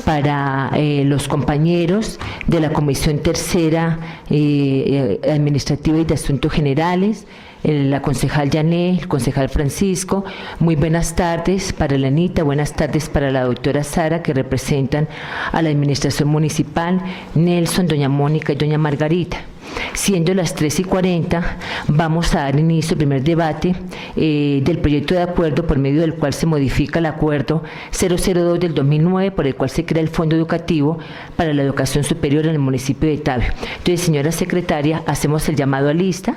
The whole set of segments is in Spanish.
para los compañeros de la Comisión Tercera Administrativa y de Asuntos Generales, la concejal Yané, el concejal Francisco. Muy buenas tardes para la Anita, buenas tardes para la doctora Sara, que representan a la Administración Municipal, Nelson, doña Mónica y doña Margarita. Siendo las 3:40, vamos a dar inicio al primer debate del proyecto de acuerdo por medio del cual se modifica el acuerdo 002 del 2009, por el cual se crea el Fondo Educativo para la Educación Superior en el municipio de Tabio. Entonces, señora secretaria, hacemos el llamado a lista.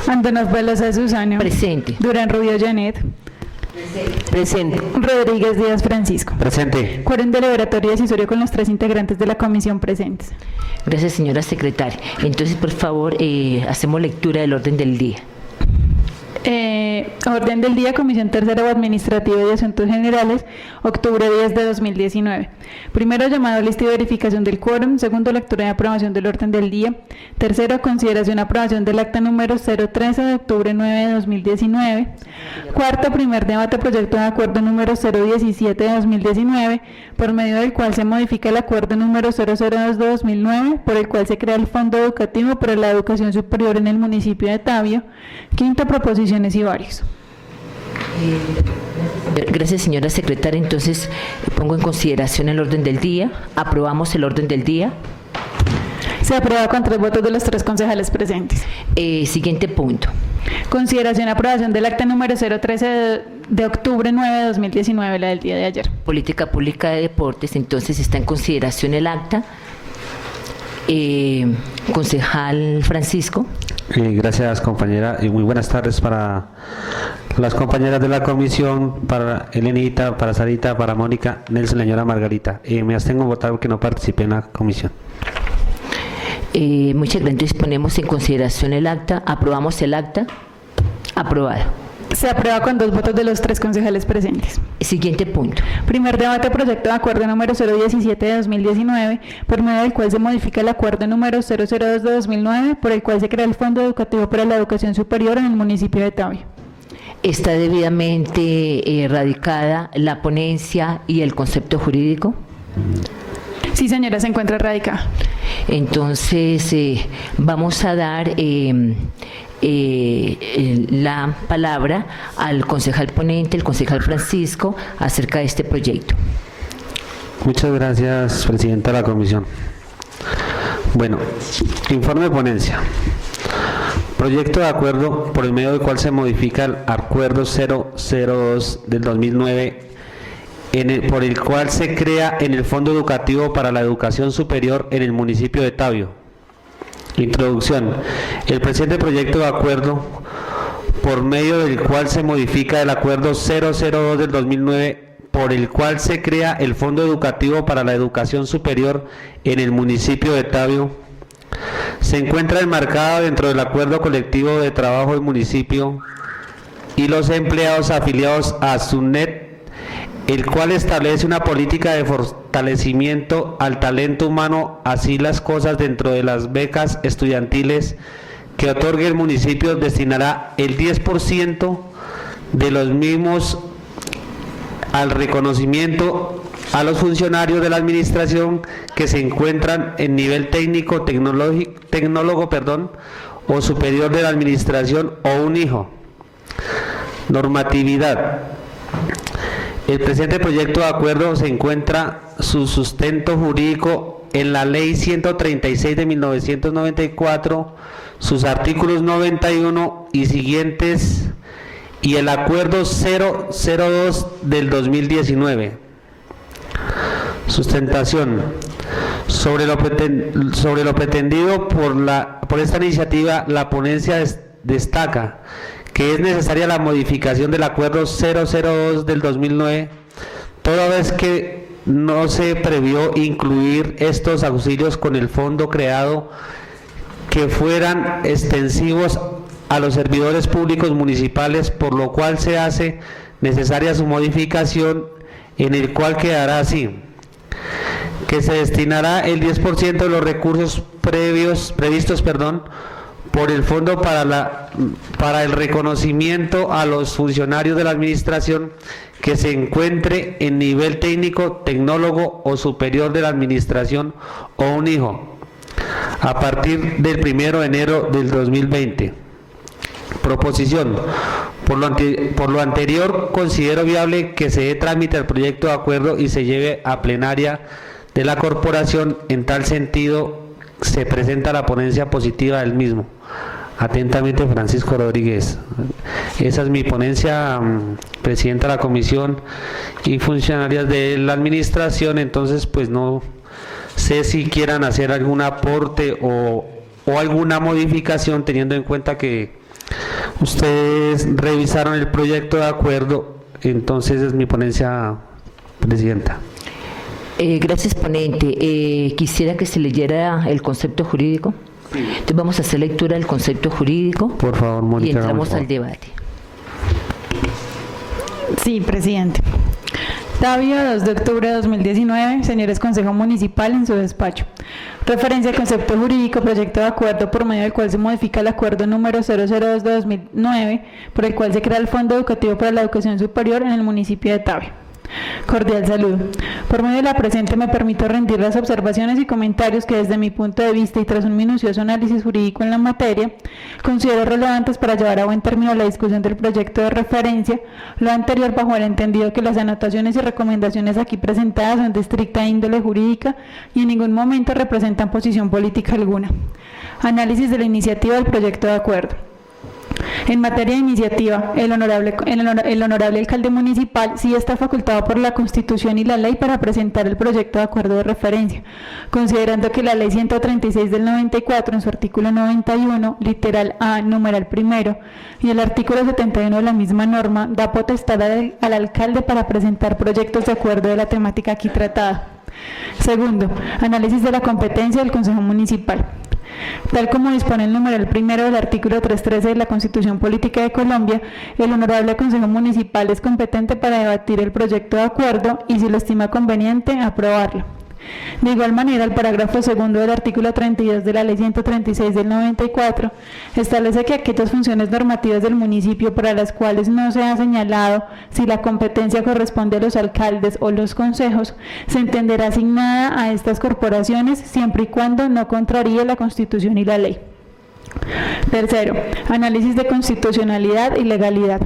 Antonov Velosa Susano. Presente. Durán Rubio Janet. Presente. Rodríguez Díaz Francisco. Presente. Quórum deliberatorio decisorio con los 3 integrantes de la comisión presentes. Gracias, señora secretaria. Entonces, por favor, hacemos lectura del orden del día. Orden del día, Comisión Tercera o Administrativa y de Asuntos Generales, octubre 10 de 2019. Primero, llamado a lista y verificación del quórum. Segundo, lectura y aprobación del orden del día. Tercero, consideración y aprobación del acta número 013 de octubre 9 de 2019. Cuarto, primer debate, proyecto de acuerdo número 017 de 2019, por medio del cual se modifica el acuerdo número 002 de 2009, por el cual se crea el Fondo Educativo para la Educación Superior en el municipio de Tabio. Quinto, proposiciones y varios. Gracias, señora secretaria. Entonces, pongo en consideración el orden del día. Aprobamos el orden del día. Se aprueba con 3 votos de los 3 concejales presentes. Siguiente punto. Consideración y aprobación del acta número 013 de octubre 9 de 2019, la del día de ayer. Política Pública de Deportes. Entonces, está en consideración el acta. Concejal Francisco. Gracias, compañera, y muy buenas tardes para las compañeras de la comisión, para Elenita, para Sarita, para Mónica, Nelson, la señora Margarita. Me abstengo a votar porque no participé en la comisión. Muchas gracias. Entonces, ponemos en consideración el acta. Aprobamos el acta. Aprobado. Se aprueba con 2 votos de los 3 concejales presentes. Siguiente punto. Primer debate, proyecto de acuerdo número 017 de 2019, por medio del cual se modifica el acuerdo número 002 de 2009, por el cual se crea el Fondo Educativo para la Educación Superior en el municipio de Tabio. ¿Está debidamente radicada la ponencia y el concepto jurídico? Sí, señora, se encuentra radicada. Entonces, vamos a dar la palabra al concejal ponente, el concejal Francisco, acerca de este proyecto. Muchas gracias, presidenta de la comisión. Bueno, informe de ponencia. Proyecto de acuerdo por el medio del cual se modifica el acuerdo 002 del 2009, por el cual se crea en el Fondo Educativo para la Educación Superior en el municipio de Tabio. Introducción. El presente proyecto de acuerdo, por medio del cual se modifica el acuerdo 002 del 2009, por el cual se crea el Fondo Educativo para la Educación Superior en el municipio de Tabio, se encuentra enmarcado dentro del acuerdo colectivo de trabajo del municipio y los empleados afiliados a SUNET, el cual establece una política de fortalecimiento al talento humano, así las cosas dentro de las becas estudiantiles que otorgue el municipio destinará el 10% de los mismos al reconocimiento a los funcionarios de la administración que se encuentran en nivel tecnólogo o superior de la administración o un hijo. Normatividad. El presente proyecto de acuerdo se encuentra su sustento jurídico en la Ley 136 de 1994, sus artículos 91 y siguientes, y el acuerdo 002 del 2019. Sustentación. Sobre lo pretendido por esta iniciativa, la ponencia destaca que es necesaria la modificación del acuerdo 002 del 2009, toda vez que no se previó incluir estos auxilios con el fondo creado que fueran extensivos a los servidores públicos municipales, por lo cual se hace necesaria su modificación, en el cual quedará así: que se destinará el 10% de los recursos previstos por el fondo para el reconocimiento a los funcionarios de la administración que se encuentre en nivel técnico, tecnólogo o superior de la administración o un hijo, a partir del 1 de enero del 2020. Proposición. Por lo anterior, considero viable que se dé trámite al proyecto de acuerdo y se lleve a plenaria de la corporación. En tal sentido, se presenta la ponencia positiva del mismo. Atentamente, Francisco Rodríguez. Esa es mi ponencia, presidenta de la comisión y funcionarias de la administración. Entonces, pues no sé si quieran hacer algún aporte o alguna modificación, teniendo en cuenta que ustedes revisaron el proyecto de acuerdo. Entonces es mi ponencia, presidenta. Gracias, ponente. Quisiera que se leyera el concepto jurídico. Entonces vamos a hacer lectura del concepto jurídico. Por favor, Mónica. Y entramos al debate. Sí, presidente. Tabio, 2 de octubre de 2019, señores Consejo Municipal, en su despacho. Referencia al concepto jurídico, proyecto de acuerdo por medio del cual se modifica el acuerdo número 002 de 2009, por el cual se crea el Fondo Educativo para la Educación Superior en el municipio de Tabio. Cordial saludo. Por medio de la presente me permito rendir las observaciones y comentarios que desde mi punto de vista y tras un minucioso análisis jurídico en la materia, considero relevantes para llevar a buen término la discusión del proyecto de referencia, lo anterior bajo el entendido que las anotaciones y recomendaciones aquí presentadas son de estricta índole jurídica y en ningún momento representan posición política alguna. Análisis de la iniciativa del proyecto de acuerdo. En materia de iniciativa, el honorable alcalde municipal sí está facultado por la Constitución y la ley para presentar el proyecto de acuerdo de referencia, considerando que la ley 136 del 94 en su artículo 91, literal A, numeral primero, y el artículo 71 de la misma norma da potestad al alcalde para presentar proyectos de acuerdo de la temática aquí tratada. Segundo, análisis de la competencia del Consejo Municipal. Tal como dispone el numeral primero del artículo 313 de la Constitución Política de Colombia, el Honorable Consejo Municipal es competente para debatir el proyecto de acuerdo y, si lo estima conveniente, aprobarlo. De igual manera, el parágrafo segundo del artículo 32 de la Ley 136 del 94 establece que aquellas funciones normativas del municipio para las cuales no se ha señalado si la competencia corresponde a los alcaldes o los consejos, se entenderá asignada a estas corporaciones siempre y cuando no contraríe la Constitución y la ley. Tercero, análisis de constitucionalidad y legalidad.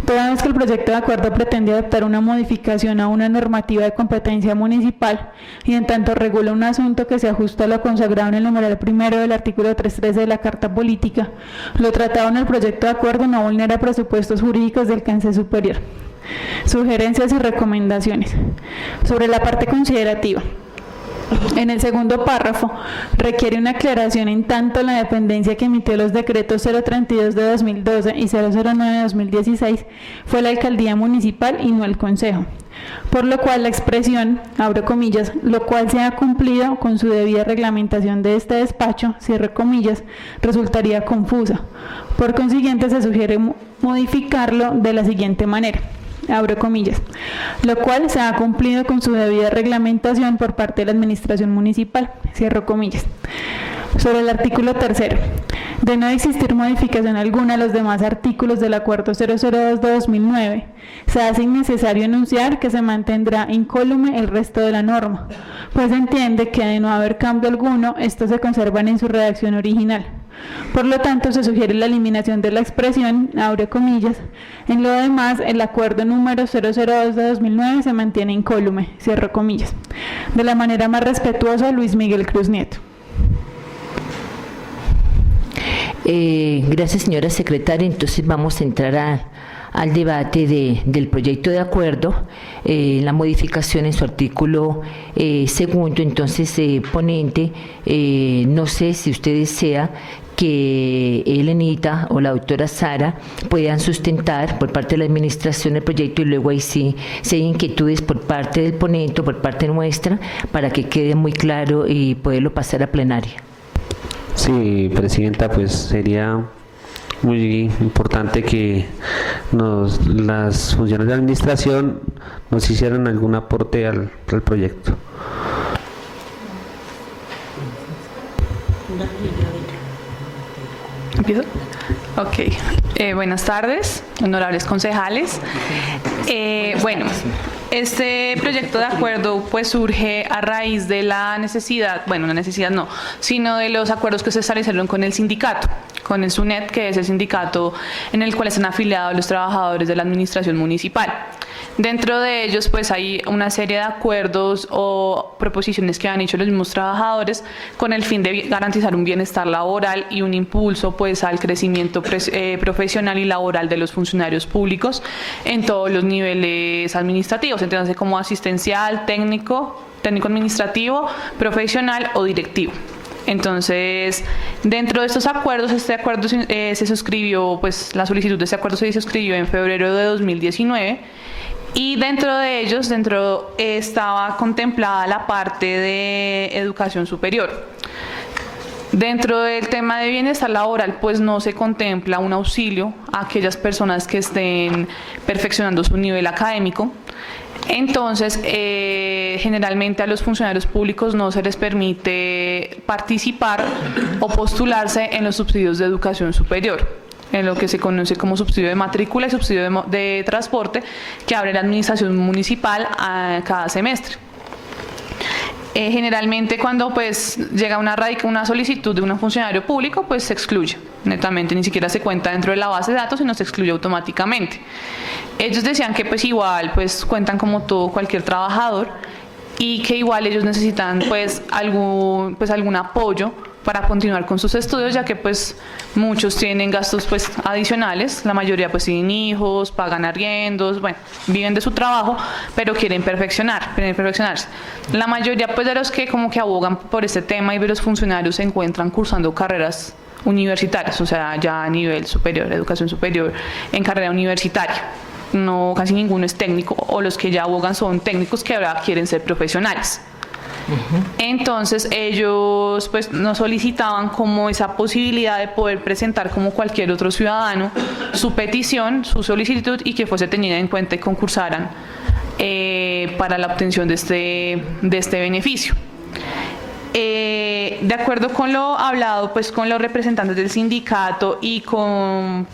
Toda vez que el proyecto de acuerdo pretende adoptar una modificación a una normativa de competencia municipal y en tanto regula un asunto que se ajusta a lo consagrado en el numeral primero del artículo 313 de la Carta Política, lo tratado en el proyecto de acuerdo no vulnera presupuestos jurídicos de alcance superior. Sugerencias y recomendaciones. Sobre la parte considerativa. En el segundo párrafo, requiere una aclaración en tanto la dependencia que emitió los decretos 032 de 2012 y 009 de 2016 fue la alcaldía municipal y no el consejo, por lo cual la expresión, abro comillas, lo cual se ha cumplido con su debida reglamentación de este despacho, cierre comillas, resultaría confusa. Por consiguiente, se sugiere modificarlo de la siguiente manera. Abro comillas, lo cual se ha cumplido con su debida reglamentación por parte de la administración municipal, cierro comillas. Sobre el artículo tercero, de no existir modificación alguna a los demás artículos del acuerdo 002 de 2009, se hace innecesario enunciar que se mantendrá incólume el resto de la norma, pues se entiende que de no haber cambio alguno, estos se conservan en su redacción original. Por lo tanto, se sugiere la eliminación de la expresión, abre comillas. En lo demás, el acuerdo número 002 de 2009 se mantiene incólume, cierro comillas. De la manera más respetuosa, Luis Miguel Cruz Nieto. Gracias, señora secretaria. Entonces vamos a entrar al debate del proyecto de acuerdo, la modificación en su artículo segundo. Entonces, ponente, no sé si usted desea que Elenita o la doctora Sara puedan sustentar por parte de la administración el proyecto y luego ahí sí, si hay inquietudes por parte del ponente o por parte nuestra, para que quede muy claro y poderlo pasar a plenaria. Sí, presidenta, pues sería muy importante que las funciones de administración nos hicieran algún aporte al proyecto. ¿Empiezo? Ok, buenas tardes, honorables concejales. Bueno, este proyecto de acuerdo pues surge a raíz de la necesidad, bueno, la necesidad no, sino de los acuerdos que se establecieron con el sindicato, con el SUNET, que es el sindicato en el cual están afiliados los trabajadores de la administración municipal. Dentro de ellos pues hay una serie de acuerdos o proposiciones que han hecho los mismos trabajadores con el fin de garantizar un bienestar laboral y un impulso pues al crecimiento profesional y laboral de los funcionarios públicos en todos los niveles administrativos, entiéndase como asistencial, técnico administrativo, profesional o directivo. Entonces, dentro de estos acuerdos, este acuerdo se suscribió, pues la solicitud de este acuerdo se suscribió en febrero de 2019 y dentro de ellos, estaba contemplada la parte de educación superior. Dentro del tema de bienestar laboral, pues no se contempla un auxilio a aquellas personas que estén perfeccionando su nivel académico. Entonces, generalmente a los funcionarios públicos no se les permite participar o postularse en los subsidios de educación superior, en lo que se conoce como subsidio de matrícula y subsidio de transporte que abre la administración municipal a cada semestre. Generalmente cuando pues llega una solicitud de un funcionario público, pues se excluye, netamente ni siquiera se cuenta dentro de la base de datos, sino se excluye automáticamente. Ellos decían que pues igual pues cuentan como todo cualquier trabajador y que igual ellos necesitan pues algún apoyo para continuar con sus estudios, ya que pues muchos tienen gastos pues adicionales, la mayoría pues tienen hijos, pagan arriendos, bueno, viven de su trabajo, pero quieren perfeccionarse. La mayoría pues de los que como que abogan por este tema y de los funcionarios se encuentran cursando carreras universitarias, o sea, ya a nivel superior, educación superior en carrera universitaria. No, casi ninguno es técnico, o los que ya abogan son técnicos que ahora quieren ser profesionales. Entonces ellos pues nos solicitaban como esa posibilidad de poder presentar como cualquier otro ciudadano su petición, su solicitud y que fuese tenida en cuenta y concursaran para la obtención de este beneficio. De acuerdo con lo hablado pues con los representantes del sindicato y con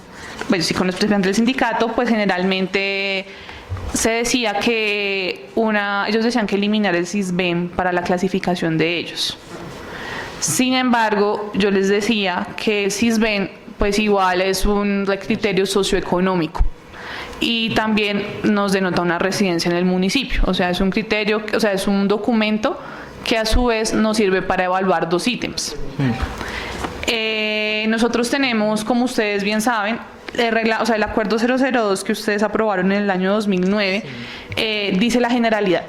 los representantes del sindicato, pues generalmente se decía que ellos decían que eliminar el SISBEN para la clasificación de ellos. Sin embargo, yo les decía que el SISBEN pues igual es un criterio socioeconómico y también nos denota una residencia en el municipio, o sea, es un criterio, o sea, es un documento que a su vez nos sirve para evaluar dos ítems. Nosotros tenemos, como ustedes bien saben, el acuerdo 002 que ustedes aprobaron en el año 2009 dice la generalidad,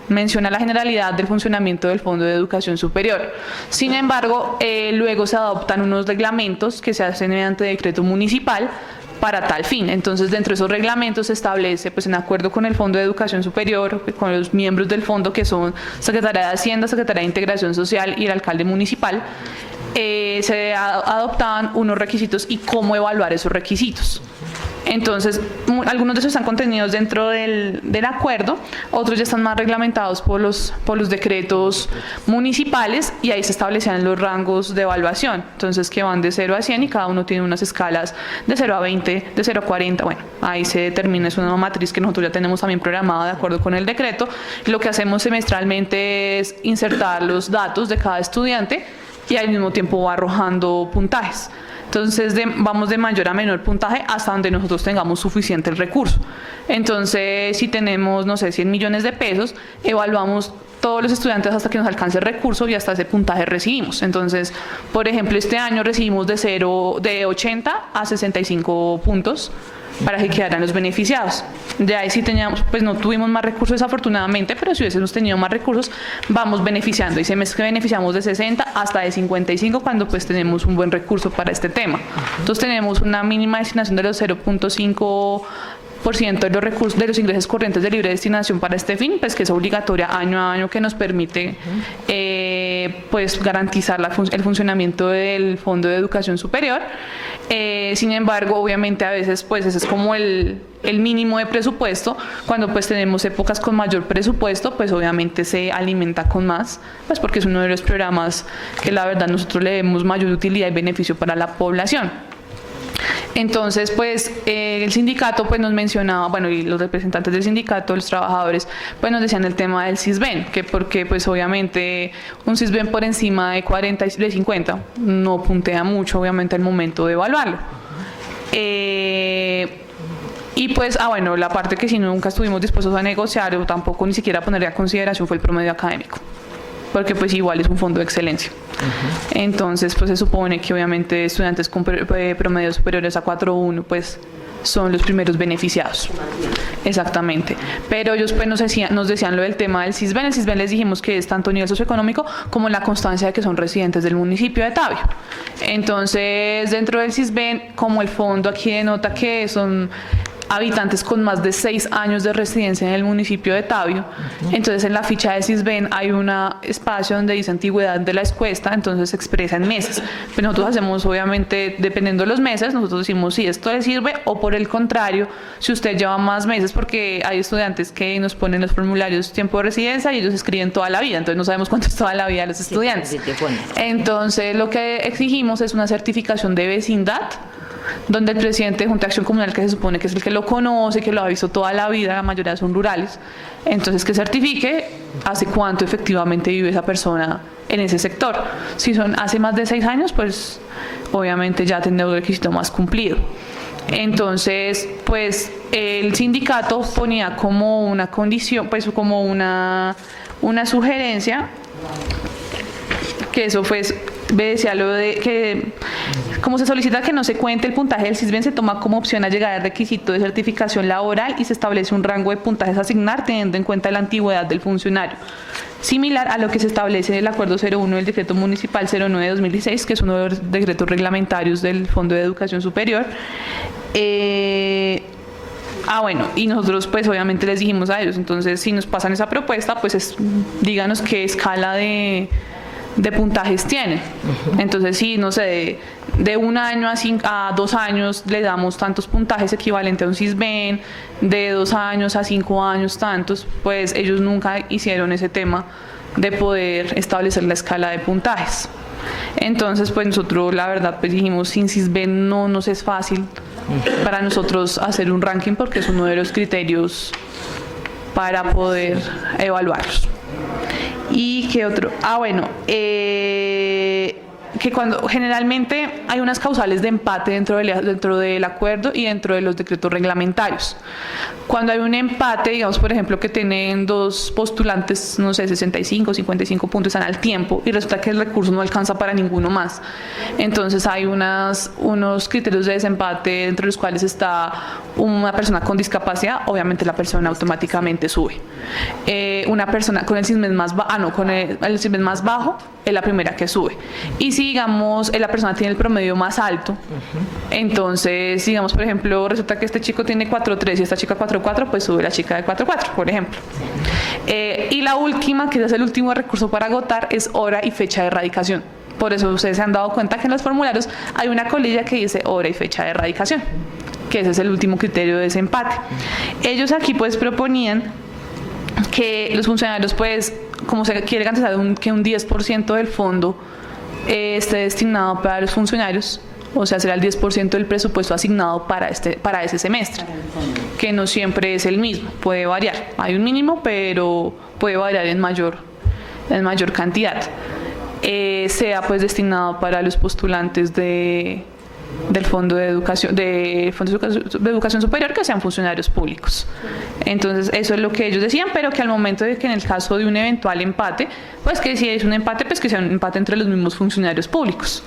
menciona la generalidad del funcionamiento del Fondo de Educación Superior. Sin embargo, luego se adoptan unos reglamentos que se hacen mediante decreto municipal para tal fin. Entonces, dentro de esos reglamentos se establece, pues en acuerdo con el Fondo de Educación Superior, con los miembros del fondo que son Secretaría de Hacienda, Secretaría de Integración Social y el alcalde municipal, se adoptaban unos requisitos y cómo evaluar esos requisitos. Entonces, algunos de esos están contenidos dentro del acuerdo, otros ya están más reglamentados por los decretos municipales y ahí se establecían los rangos de evaluación, entonces que van de 0 a 100 y cada uno tiene unas escalas de 0 a 20, de 0 a 40, bueno, ahí se determina, es una matriz que nosotros ya tenemos también programada de acuerdo con el decreto. Lo que hacemos semestralmente es insertar los datos de cada estudiante y al mismo tiempo va arrojando puntajes. Entonces vamos de mayor a menor puntaje hasta donde nosotros tengamos suficiente el recurso. Entonces si tenemos, no sé, 100 millones de pesos, evaluamos todos los estudiantes hasta que nos alcance el recurso y hasta ese puntaje recibimos. Entonces, por ejemplo, este año recibimos de 80 a 65 puntos para que quedaran los beneficiados. Ya ahí sí teníamos, pues no tuvimos más recursos desafortunadamente, pero si hubiésemos tenido más recursos, vamos beneficiando. Y se me beneficiamos de 60 hasta de 55 cuando pues tenemos un buen recurso para este tema. Entonces tenemos una mínima destinación de los 0.5% de los recursos de los ingresos corrientes de libre destinación para este fin, pues que es obligatoria año a año, que nos permite pues garantizar el funcionamiento del Fondo de Educación Superior. Sin embargo, obviamente a veces pues ese es como el mínimo de presupuesto. Cuando pues tenemos épocas con mayor presupuesto, pues obviamente se alimenta con más, pues porque es uno de los programas que la verdad nosotros le demos mayor utilidad y beneficio para la población. Entonces, pues el sindicato pues nos mencionaba, bueno, y los representantes del sindicato, los trabajadores, pues nos decían el tema del CISBEN, que porque pues obviamente un CISBEN por encima de 40 de 50 no puntea mucho obviamente al momento de evaluarlo. Y pues, bueno, la parte que si nunca estuvimos dispuestos a negociar o tampoco ni siquiera poner a consideración fue el promedio académico, porque pues igual es un fondo de excelencia. Entonces, pues se supone que obviamente estudiantes con promedios superiores a 4.1 pues son los primeros beneficiados. Exactamente. Pero ellos pues nos decían lo del tema del CISBEN. El CISBEN les dijimos que es tanto nivel socioeconómico como la constancia de que son residentes del municipio de Tabio. Entonces, dentro del CISBEN, como el fondo aquí denota que son habitantes con más de 6 años de residencia en el municipio de Tabio, entonces en la ficha de CISBEN hay un espacio donde dice antigüedad de la encuesta, entonces se expresa en meses. Pero nosotros hacemos, obviamente, dependiendo de los meses, nosotros decimos si esto le sirve o por el contrario, si usted lleva más meses, porque hay estudiantes que nos ponen los formularios tiempo de residencia y ellos escriben toda la vida, entonces no sabemos cuánto es toda la vida de los estudiantes. Entonces lo que exigimos es una certificación de vecindad, donde el presidente de Junta de Acción Comunal, que se supone que es el que lo conoce, que lo ha visto toda la vida, la mayoría son rurales, entonces que certifique hace cuánto efectivamente vive esa persona en ese sector. Si son hace más de 6 años, pues obviamente ya tendrá un requisito más cumplido. Entonces, pues el sindicato ponía como una condición, pues como una sugerencia, que eso fue, decía lo de que como se solicita que no se cuente el puntaje del CISBEN, se toma como opción a llegar al requisito de certificación laboral y se establece un rango de puntajes a asignar teniendo en cuenta la antigüedad del funcionario, similar a lo que se establece en el Acuerdo 01 del Decreto Municipal 09 de 2016, que es uno de los decretos reglamentarios del Fondo de Educación Superior. Bueno, y nosotros pues obviamente les dijimos a ellos, entonces si nos pasan esa propuesta, pues díganos qué escala de puntajes tienen. Entonces, si no sé, de 1 año a 2 años le damos tantos puntajes equivalentes a un CISBEN, de 2 años a 5 años tantos, pues ellos nunca hicieron ese tema de poder establecer la escala de puntajes. Entonces, pues nosotros la verdad pues dijimos, sin CISBEN no nos es fácil para nosotros hacer un ranking porque es uno de los criterios para poder evaluarlos. ¿Y qué otro? Bueno, que cuando generalmente hay unas causales de empate dentro del acuerdo y dentro de los decretos reglamentarios. Cuando hay un empate, digamos por ejemplo que tienen 2 postulantes, no sé, 65, 55 puntos, están al tiempo y resulta que el recurso no alcanza para ninguno más. Entonces hay unos criterios de desempate dentro de los cuales está una persona con discapacidad, obviamente la persona automáticamente sube. Una persona con el CISBEN más bajo, con el CISBEN más bajo, es la primera que sube. Y si digamos la persona tiene el promedio más alto, entonces digamos por ejemplo resulta que este chico tiene 4.3 y esta chica 4.4, pues sube la chica de 4.4, por ejemplo. Y la última, que es el último recurso para agotar, es hora y fecha de erradicación. Por eso ustedes se han dado cuenta que en los formularios hay una colilla que dice hora y fecha de erradicación, que ese es el último criterio de desempate. Ellos aquí pues proponían que los funcionarios pues, como se quiere garantizar que un 10% del fondo esté destinado para los funcionarios, o sea, será el 10% del presupuesto asignado para ese semestre, que no siempre es el mismo, puede variar. Hay un mínimo, pero puede variar en mayor cantidad. Sea pues destinado para los postulantes del Fondo de Educación Superior, que sean funcionarios públicos. Entonces eso es lo que ellos decían, pero que al momento de que en el caso de un eventual empate, pues que si es un empate, pues que sea un empate entre los mismos funcionarios públicos,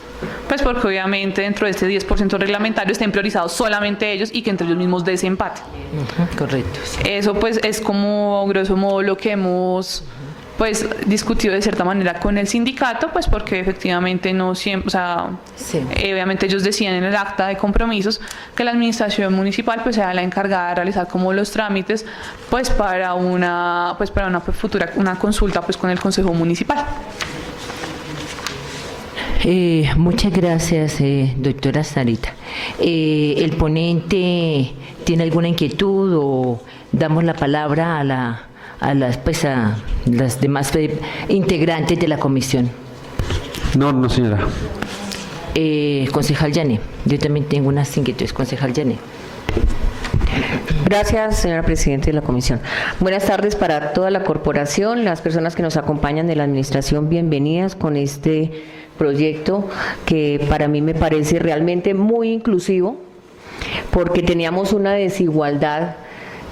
pues porque obviamente dentro de este 10% reglamentario estén priorizados solamente ellos y que entre ellos mismos desempate. Correcto. Sí. Eso pues es como grosso modo lo que hemos pues discutido de cierta manera con el sindicato, pues porque efectivamente no siempre, o sea, sí. Obviamente ellos decían en el acta de compromisos que la administración municipal pues sea la encargada de realizar como los trámites pues para una futura consulta pues con el Consejo Municipal. Muchas gracias, doctora Sarita. ¿El ponente tiene alguna inquietud o damos la palabra a las demás integrantes de la comisión? No, señora. Concejal Yané. Yo también tengo unas inquietudes, concejal Janet. Gracias, señora Presidenta de la Comisión. Buenas tardes para toda la corporación, las personas que nos acompañan de la Administración, bienvenidas con este proyecto que para mí me parece realmente muy inclusivo, porque teníamos una desigualdad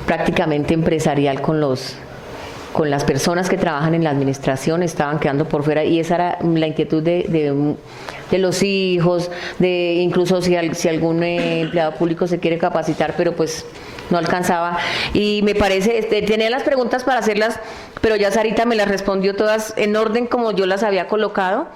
prácticamente empresarial con las personas que trabajan en la administración, estaban quedando por fuera, y esa era la inquietud de los hijos, de incluso si algún empleado público se quiere capacitar, pero pues no alcanzaba. Y me parece, tenía las preguntas para hacerlas, pero ya Sarita me las respondió todas en orden como yo las había colocado.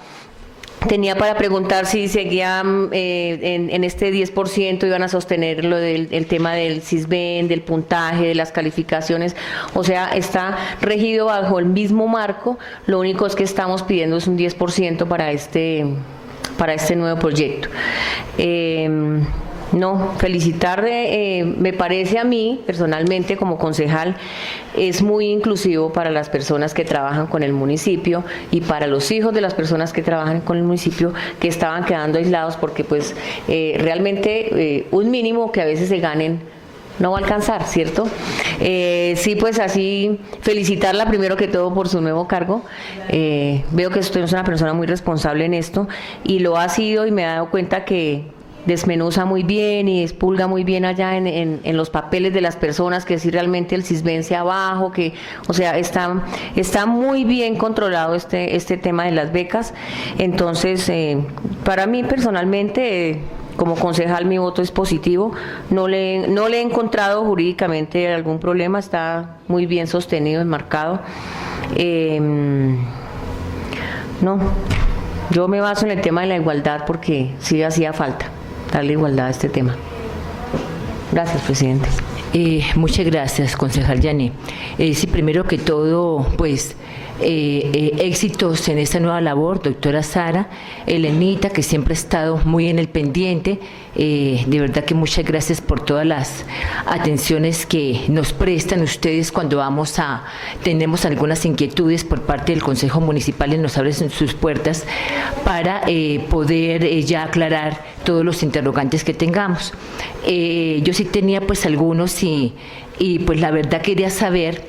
Tenía para preguntar si seguían en este 10%, iban a sostener lo del tema del CISBEN, del puntaje, de las calificaciones, o sea, está regido bajo el mismo marco, lo único es que estamos pidiendo es un 10% para este nuevo proyecto. No, me parece a mí, personalmente, como concejal, es muy inclusivo para las personas que trabajan con el municipio y para los hijos de las personas que trabajan con el municipio que estaban quedando aislados porque pues realmente un mínimo que a veces se ganen no va a alcanzar, ¿cierto? Sí, pues así felicitarla primero que todo por su nuevo cargo. Veo que usted es una persona muy responsable en esto y lo ha sido, y me he dado cuenta que desmenuza muy bien y expulga muy bien allá en los papeles de las personas, que si realmente el CISBEN sea bajo, que, o sea, está muy bien controlado este tema de las becas. Entonces, para mí personalmente, como concejal, mi voto es positivo. No le he encontrado jurídicamente algún problema, está muy bien sostenido, enmarcado. No, yo me baso en el tema de la igualdad porque sí hacía falta darle igualdad a este tema. Gracias, presidente. Muchas gracias, concejal Janet. Sí, primero que todo, pues, éxitos en esta nueva labor, doctora Sara, Elenita, que siempre ha estado muy en el pendiente. De verdad que muchas gracias por todas las atenciones que nos prestan ustedes cuando tenemos algunas inquietudes por parte del Consejo Municipal y nos abren sus puertas para poder ya aclarar todos los interrogantes que tengamos. Yo sí tenía pues algunos y pues la verdad quería saber,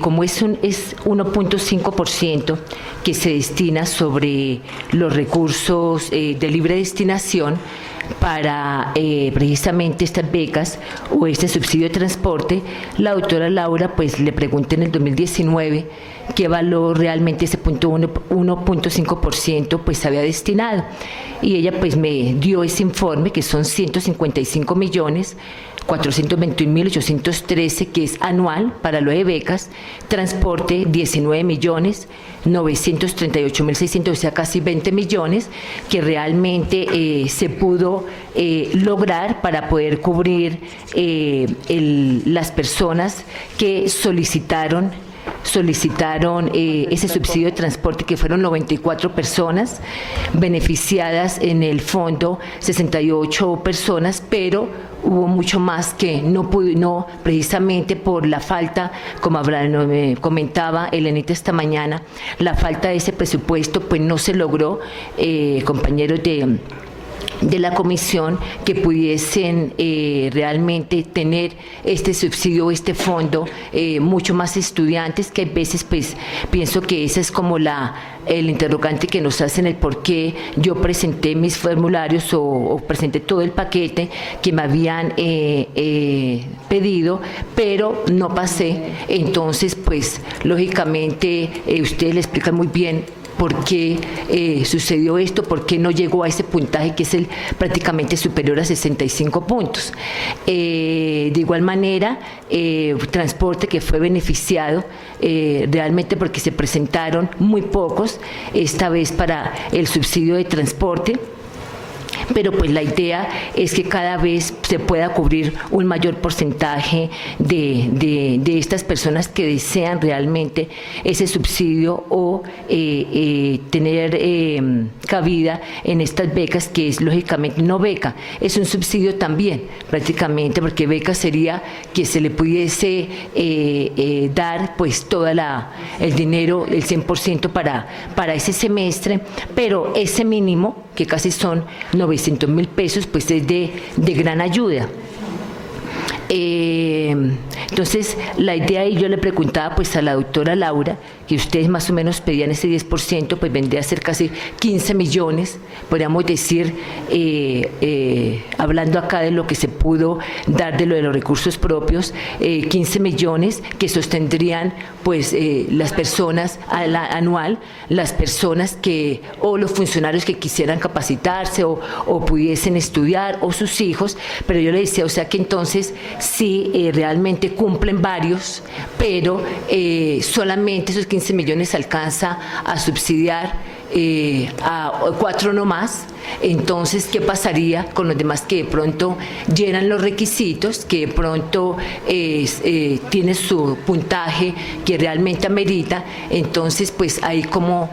como es 1.5% que se destina sobre los recursos de libre destinación para precisamente estas becas o este subsidio de transporte, la doctora Laura pues le pregunté en el 2019 qué valor realmente ese 1.5% pues había destinado, y ella pues me dio ese informe que son 155.421.813, que es anual para lo de becas, transporte 19.938.600, o sea casi 20 millones que realmente se pudo lograr para poder cubrir las personas que solicitaron ese subsidio de transporte, que fueron 94 personas beneficiadas en el fondo, 68 personas, pero hubo mucho más que no precisamente por la falta, como me comentaba Elenita esta mañana, la falta de ese presupuesto, pues no se logró, compañeros de la comisión, que pudiesen realmente tener este subsidio, este fondo, mucho más estudiantes, que a veces pues pienso que ese es como el interrogante que nos hacen, el por qué yo presenté mis formularios o presenté todo el paquete que me habían pedido, pero no pasé. Entonces pues lógicamente ustedes le explican muy bien por qué sucedió esto, por qué no llegó a ese puntaje que es prácticamente superior a 65 puntos. De igual manera, transporte que fue beneficiado realmente porque se presentaron muy pocos, esta vez para el subsidio de transporte, pero pues la idea es que cada vez se pueda cubrir un mayor porcentaje de estas personas que desean realmente ese subsidio o tener cabida en estas becas, que es lógicamente no beca, es un subsidio también prácticamente, porque beca sería que se le pudiese dar pues todo el dinero, el 100% para ese semestre, pero ese mínimo que casi son 900.000 pesos, pues es de gran ayuda. Entonces, la idea, y yo le preguntaba pues a la doctora Laura, que ustedes más o menos pedían ese 10%, pues vendría a ser casi 15 millones, podríamos decir, hablando acá de lo que se pudo dar de lo de los recursos propios, 15 millones que sostendrían pues las personas anual, las personas que, o los funcionarios que quisieran capacitarse o pudiesen estudiar, o sus hijos, pero yo le decía, o sea que entonces sí realmente cumplen varios, pero solamente esos 15 millones alcanza a subsidiar a 4 no más. Entonces, ¿qué pasaría con los demás que de pronto llenan los requisitos, que de pronto tienen su puntaje que realmente amerita? Entonces, pues ahí cómo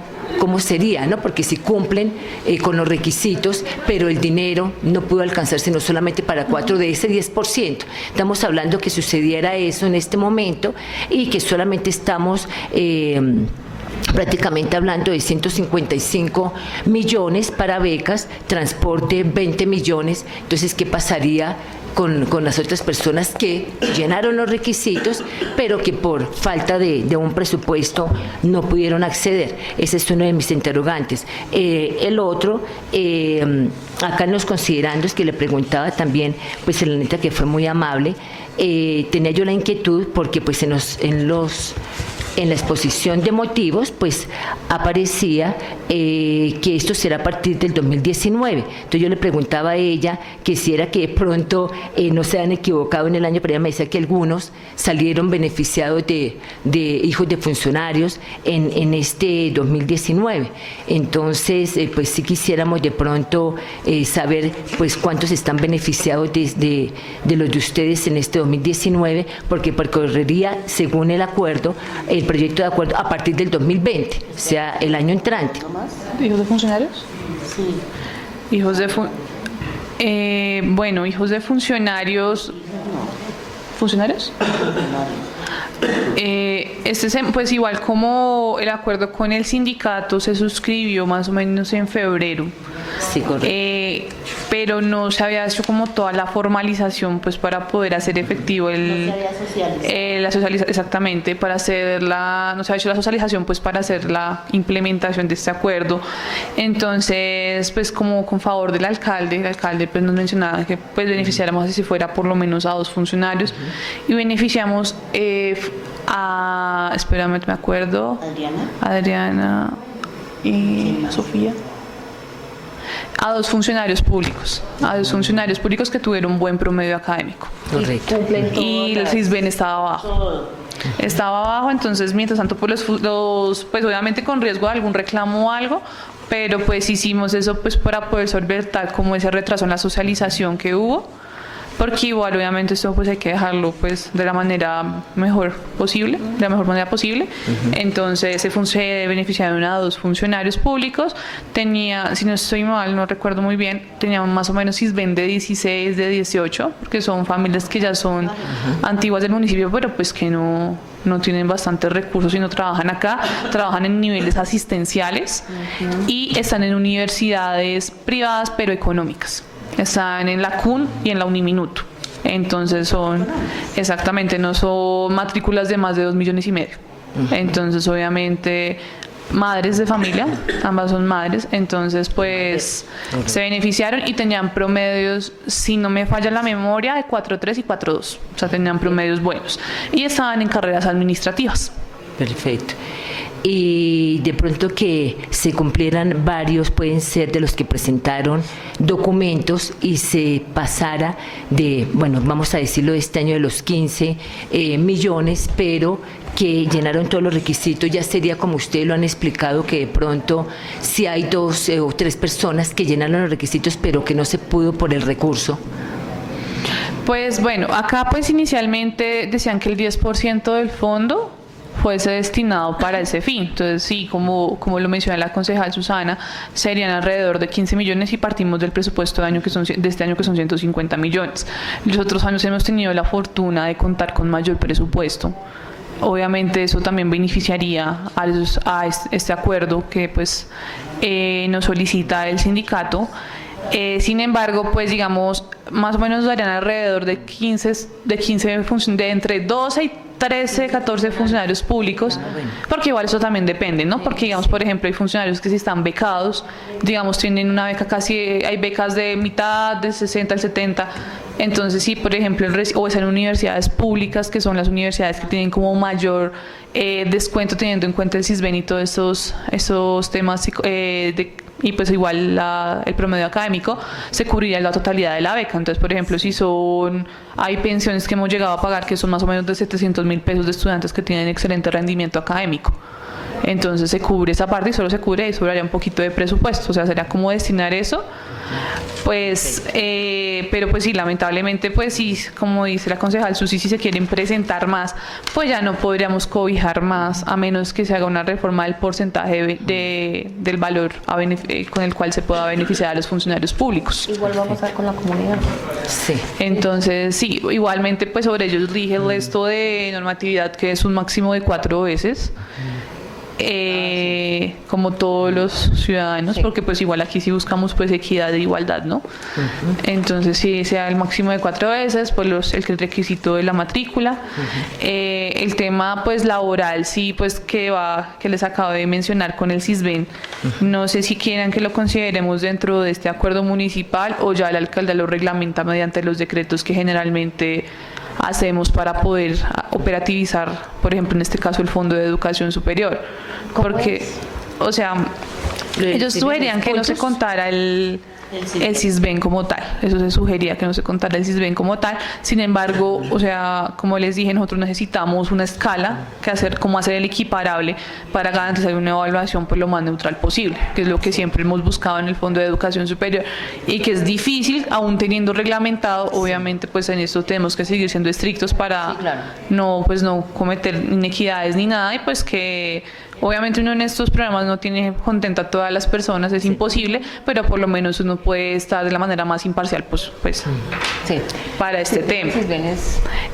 sería, ¿no? Porque si cumplen con los requisitos, pero el dinero no pudo alcanzarse no solamente para 4 de ese 10%. Estamos hablando que sucediera eso en este momento y que solamente estamos prácticamente hablando de 155 millones para becas, transporte 20 millones. Entonces, ¿qué pasaría con las otras personas que llenaron los requisitos, pero que por falta de un presupuesto no pudieron acceder? Ese es uno de mis interrogantes. El otro, acá en los considerandos que le preguntaba también, pues la neta que fue muy amable, tenía yo la inquietud porque pues en la exposición de motivos, pues aparecía que esto será a partir del 2019. Entonces yo le preguntaba a ella que si era que de pronto no se han equivocado en el año, pero ella me decía que algunos salieron beneficiados de hijos de funcionarios en este 2019. Entonces, pues sí quisiéramos de pronto saber pues cuántos están beneficiados de los de ustedes en este 2019, porque correría, según el acuerdo, el proyecto de acuerdo a partir del 2020, o sea, el año entrante. ¿Hijos de funcionarios? Sí. Hijos de hijos de funcionarios. ¿Funcionarios? Pues igual como el acuerdo con el sindicato se suscribió más o menos en febrero. Sí, correcto. Pero no se había hecho como toda la formalización pues para poder hacer efectivo la socialización, exactamente, para hacer no se ha hecho la socialización pues para hacer la implementación de este acuerdo. Entonces, pues como con favor del alcalde, el alcalde pues nos mencionaba que pues beneficiáramos si fuera por lo menos a 2 funcionarios y beneficiamos espérame, me acuerdo, Adriana y Sofía. A 2 funcionarios públicos, que tuvieron un buen promedio académico. Correcto. Y el CISBEN estaba abajo. Estaba abajo, entonces mientras tanto pues pues obviamente con riesgo de algún reclamo o algo, pero pues hicimos eso pues para poder solventar como ese retraso en la socialización que hubo, porque igual obviamente esto pues hay que dejarlo pues de la manera mejor manera posible. Entonces se beneficiaron a 2 funcionarios públicos. Tenía, si no estoy mal, no recuerdo muy bien, tenían más o menos CISBEN de 16, de 18, porque son familias que ya son antiguas del municipio, pero pues que no tienen bastantes recursos y no trabajan acá, trabajan en niveles asistenciales y están en universidades privadas pero económicas. Están en la CUN y en la Uniminuto. Entonces no son matrículas de más de 2,5 millones. Entonces obviamente madres de familia, ambas son madres, entonces pues se beneficiaron y tenían promedios, si no me falla la memoria, de 4.3 y 4.2, o sea tenían promedios buenos y estaban en carreras administrativas. Perfecto. Y de pronto que se cumplieran varios, pueden ser de los que presentaron documentos y se pasara de, bueno, vamos a decirlo de este año, de los 15 millones, pero que llenaron todos los requisitos. Ya sería como ustedes lo han explicado, que de pronto si hay 2 o 3 personas que llenaron los requisitos pero que no se pudo por el recurso. Pues bueno, acá pues inicialmente decían que el 10% del fondo fuese destinado para ese fin. Entonces sí, como lo menciona la concejal Susana, serían alrededor de 15 millones y partimos del presupuesto de este año que son 150 millones. Los otros años hemos tenido la fortuna de contar con mayor presupuesto. obviamente eso también beneficiaría a este acuerdo que pues nos solicita el sindicato. Sin embargo, pues digamos, más o menos darían alrededor de 15 de entre 12 y 13, 14 funcionarios públicos, porque igual eso también depende, ¿no? Porque digamos, por ejemplo, hay funcionarios que si están becados, digamos, tienen una beca hay becas de mitad, del 60 al 70, entonces sí, por ejemplo, o es en universidades públicas, que son las universidades que tienen como mayor descuento teniendo en cuenta el CISBEN y todos esos temas y pues igual el promedio académico se cubriría la totalidad de la beca. Entonces, por ejemplo, si hay pensiones que hemos llegado a pagar que son más o menos de 700.000 pesos de estudiantes que tienen excelente rendimiento académico. Entonces se cubre esa parte y solo se cubre y sobraría un poquito de presupuesto, o sea, sería como destinar eso, pues, pero pues sí, lamentablemente, pues sí, como dice la concejal Susi, si se quieren presentar más, pues ya no podríamos cobijar más, a menos que se haga una reforma del porcentaje del valor con el cual se pueda beneficiar a los funcionarios públicos. Igual vamos a ver con la comunidad. Sí. Entonces, sí, igualmente, pues sobre ellos rige el resto de normatividad, que es un máximo de 4 veces. Como todos los ciudadanos, porque pues igual aquí sí buscamos pues equidad e igualdad, ¿no? Entonces sí, sea el máximo de 4 veces, pues el requisito de la matrícula, el tema pues laboral, sí, pues que les acabo de mencionar con el CISBEN, no sé si quieran que lo consideremos dentro de este acuerdo municipal o ya el alcalde lo reglamenta mediante los decretos que generalmente hacemos para poder operativizar, por ejemplo, en este caso el Fondo de Educación Superior, porque, o sea, ellos sugerían que no se contara el CISBEN como tal, eso se sugería que no se contara el CISBEN como tal. Sin embargo, o sea, como les dije, nosotros necesitamos una escala cómo hacer el equiparable para garantizar una evaluación pues lo más neutral posible, que es lo que siempre hemos buscado en el Fondo de Educación Superior y que es difícil, aún teniendo reglamentado. Obviamente pues en esto tenemos que seguir siendo estrictos para no cometer inequidades ni nada, y pues que obviamente uno en estos programas no tiene contento a todas las personas, es imposible, pero por lo menos uno puede estar de la manera más imparcial pues para este tema.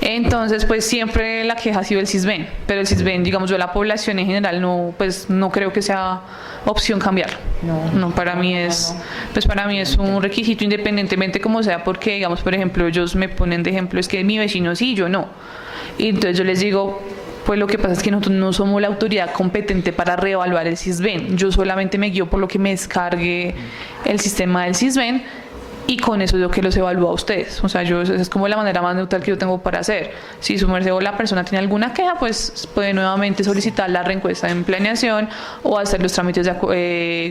Entonces, pues siempre la queja ha sido el CISBEN, pero el CISBEN, digamos, yo la población en general no creo que sea opción cambiarlo. No, para mí es un requisito independientemente como sea, porque digamos, por ejemplo, ellos me ponen de ejemplo, es que mi vecino sí, yo no. Y entonces yo les digo, pues lo que pasa es que nosotros no somos la autoridad competente para reevaluar el CISBEN. Yo solamente me guío por lo que me descargue el sistema del CISBEN y con eso es lo que los evalúo a ustedes. O sea, esa es como la manera más neutral que yo tengo para hacer. Si su merced o la persona tiene alguna queja, pues puede nuevamente solicitar la reencuesta en planeación o hacer los trámites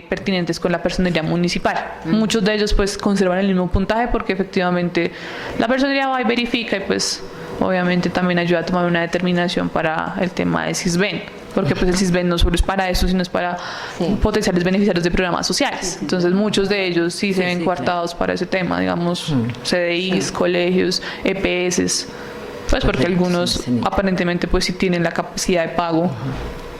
pertinentes con la personería municipal. Muchos de ellos pues conservan el mismo puntaje porque efectivamente la personería va y verifica y pues obviamente también ayuda a tomar una determinación para el tema de CISBEN, porque pues el CISBEN no solo es para eso, sino es para potenciales beneficiarios de programas sociales. Entonces muchos de ellos sí se ven coartados para ese tema, digamos, CDIs, colegios, EPS, pues porque algunos aparentemente pues sí tienen la capacidad de pago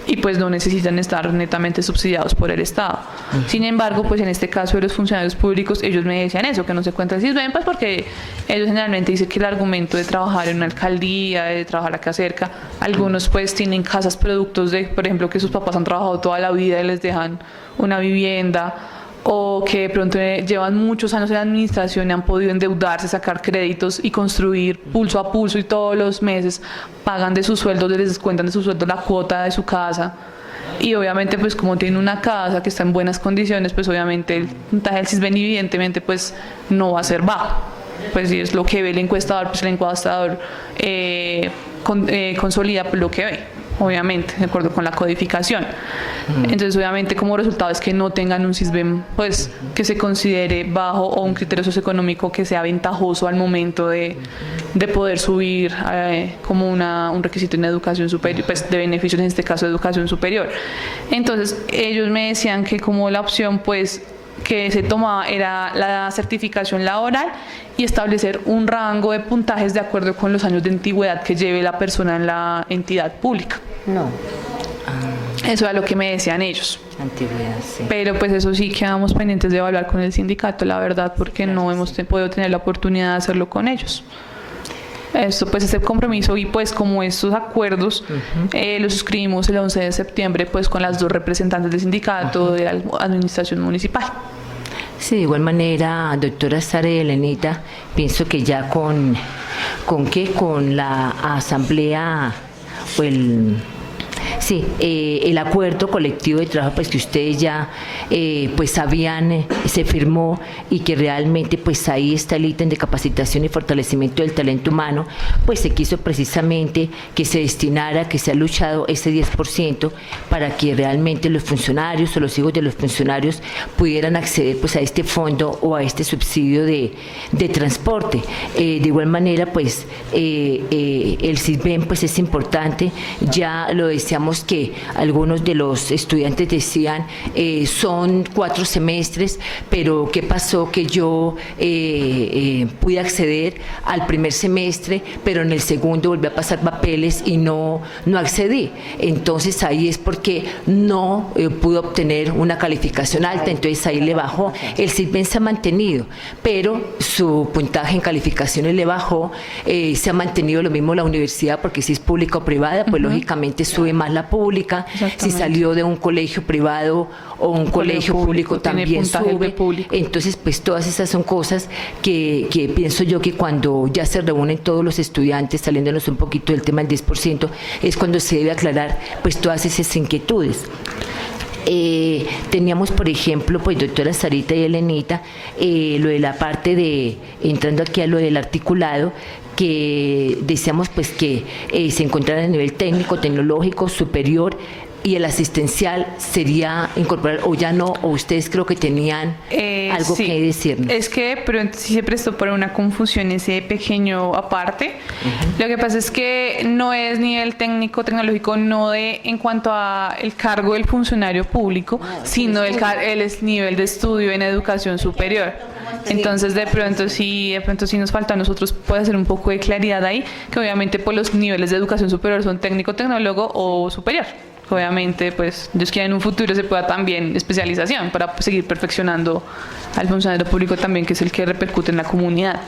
y pues no necesitan estar netamente subsidiados por el Estado. Sin embargo, pues en este caso de los funcionarios públicos, ellos me decían eso, que no se cuenta el CISBEN, pues porque ellos generalmente dicen que el argumento de trabajar en una alcaldía, de trabajar acá cerca, algunos pues tienen casas productos de, por ejemplo, que sus papás han trabajado toda la vida y les dejan una vivienda, o que de pronto llevan muchos años en la administración y han podido endeudarse, sacar créditos y construir pulso a pulso y todos los meses pagan de sus sueldos, les descuentan de su sueldo la cuota de su casa. Y obviamente pues como tienen una casa que está en buenas condiciones, pues obviamente el puntaje del CISBEN evidentemente pues no va a ser bajo. Pues si es lo que ve el encuestador, pues el encuestador consolida pues lo que ve, obviamente, de acuerdo con la codificación. Entonces, obviamente, como resultado es que no tengan un CISBEN pues, que se considere bajo o un criterio socioeconómico que sea ventajoso al momento de poder subir como un requisito en educación superior, pues de beneficios en este caso de educación superior. Entonces, ellos me decían que como la opción pues que se tomaba era la certificación laboral y establecer un rango de puntajes de acuerdo con los años de antigüedad que lleve la persona en la entidad pública. Eso era lo que me decían ellos. Antigüedad, sí. Pero pues eso sí quedamos pendientes de evaluar con el sindicato, la verdad, porque no hemos podido tener la oportunidad de hacerlo con ellos. Esto, pues este compromiso y pues como estos acuerdos los suscribimos el 11 de septiembre pues con las dos representantes del sindicato de la administración municipal. Sí, de igual manera, doctora Sara y Elenita, pienso que ya con la asamblea o el acuerdo colectivo de trabajo pues que ustedes ya pues sabían, se firmó, y que realmente pues ahí está el ítem de capacitación y fortalecimiento del talento humano, pues se quiso precisamente que se destinara, que se ha luchado ese 10% para que realmente los funcionarios o los hijos de los funcionarios pudieran acceder pues a este fondo o a este subsidio de transporte. De igual manera pues el CISBEN pues es importante, ya lo decíamos que algunos de los estudiantes decían son 4 semestres, pero ¿qué pasó? Que yo pude acceder al primer semestre, pero en el segundo volví a pasar papeles y no accedí. Entonces ahí es porque no pude obtener una calificación alta, entonces ahí le bajó. El CISBEN se ha mantenido, pero su puntaje en calificaciones le bajó. Se ha mantenido lo mismo la universidad, porque si es pública o privada, pues lógicamente sube más la pública. Si salió de un colegio privado o un colegio público también sube. Entonces pues todas esas son cosas que pienso yo que cuando ya se reúnen todos los estudiantes, saliéndonos un poquito del tema del 10%, es cuando se debe aclarar pues todas esas inquietudes. Teníamos, por ejemplo, pues doctora Sarita y Elenita, lo de la parte de, entrando aquí a lo del articulado, que deseamos pues que se encontrara a nivel técnico, tecnológico, superior, y el asistencial sería incorporar, o ya no, o ustedes creo que tenían algo sí, que decirnos. Es que pero sí se prestó para una confusión ese pequeño aparte. Lo que pasa es que no es nivel técnico, tecnológico, no de en cuanto a el cargo del funcionario público, sino el nivel de estudio en educación superior. Entonces de pronto sí nos falta a nosotros puede hacer un poco de claridad ahí, que obviamente por los niveles de educación superior son técnico, tecnólogo o superior. Obviamente, pues, Dios quiera en un futuro se pueda también especialización para seguir perfeccionando al funcionario público también, que es el que repercute en la comunidad.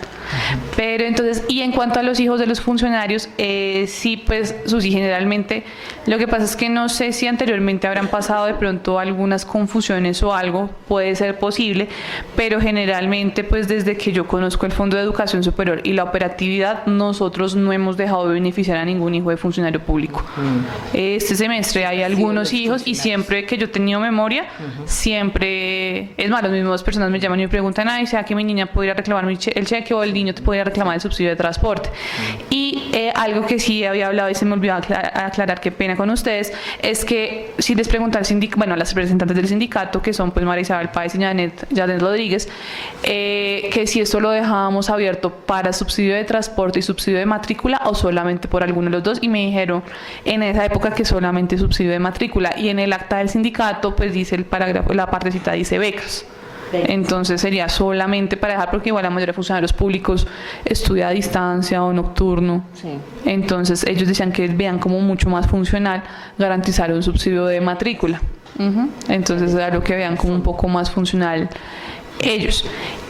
Pero entonces, y en cuanto a los hijos de los funcionarios, sí, pues, Susi, generalmente, lo que pasa es que no sé si anteriormente habrán pasado de pronto algunas confusiones o algo, puede ser posible, pero generalmente, pues, desde que yo conozco el Fondo de Educación Superior y la operatividad, nosotros no hemos dejado de beneficiar a ningún hijo de funcionario público. Este semestre hay algunos hijos y siempre que yo he tenido memoria, siempre, es más, las mismas personas me llaman y me preguntan, ay, ¿sea que mi niña podría reclamar el cheque o el niño te podría reclamar el subsidio de transporte? Y algo que sí había hablado y se me olvidó aclarar, qué pena con ustedes, es que si les preguntan al sindicato, bueno, a las representantes del sindicato, que son pues María Isabel Páez y Janet Rodríguez, que si esto lo dejábamos abierto para subsidio de transporte y subsidio de matrícula o solamente por alguno de los dos, y me dijeron en esa época que solamente subsidio de matrícula, y en el acta del sindicato pues dice el parágrafo, la partecita dice becas. Entonces sería solamente para dejar, porque igual la mayoría de funcionarios públicos estudia a distancia o nocturno. Sí. Entonces ellos decían que vean como mucho más funcional garantizar un subsidio de matrícula. Entonces era lo que vean como un poco más funcional ellos.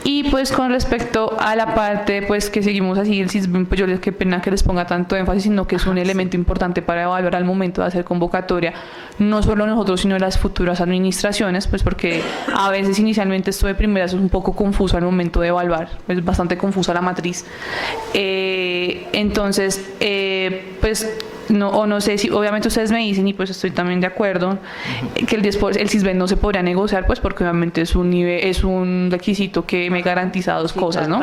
Y pues con respecto a la parte pues que seguimos así el CISBEN, pues yo les qué pena que les ponga tanto énfasis, sino que es un elemento importante para evaluar al momento de hacer convocatoria, no solo nosotros sino las futuras administraciones, pues porque a veces inicialmente esto de primeras es un poco confuso al momento de evaluar, es bastante confusa la matriz. Entonces pues no sé si obviamente ustedes me dicen, y pues estoy también de acuerdo, que el CISBEN no se podría negociar, pues porque obviamente es un requisito que me garantiza dos cosas, ¿no?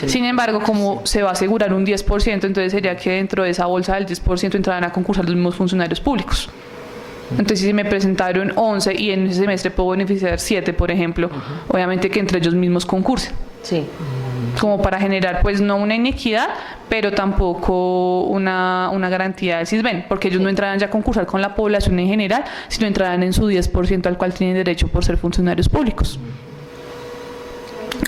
Sin embargo, como se va a asegurar un 10%, entonces sería que dentro de esa bolsa del 10% entraran a concursar los mismos funcionarios públicos. Entonces, si me presentaron 11 y en ese semestre puedo beneficiar 7, por ejemplo, obviamente que entre ellos mismos concursen. Sí. Como para generar, pues, no una inequidad, pero tampoco una garantía del CISBEN, porque ellos no entrarán ya a concursar con la población en general, sino entrarán en su 10% al cual tienen derecho por ser funcionarios públicos.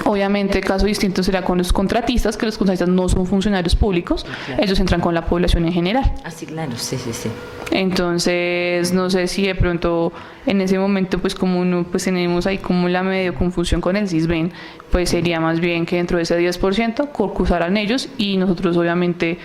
Obviamente, el caso distinto será con los contratistas, que los contratistas no son funcionarios públicos, ellos entran con la población en general. Así, claro, sí. Entonces, no sé si de pronto en ese momento, pues como uno, pues tenemos ahí como la medio confusión con el CISBEN, pues sería más bien que dentro de ese 10% concursaran ellos y nosotros obviamente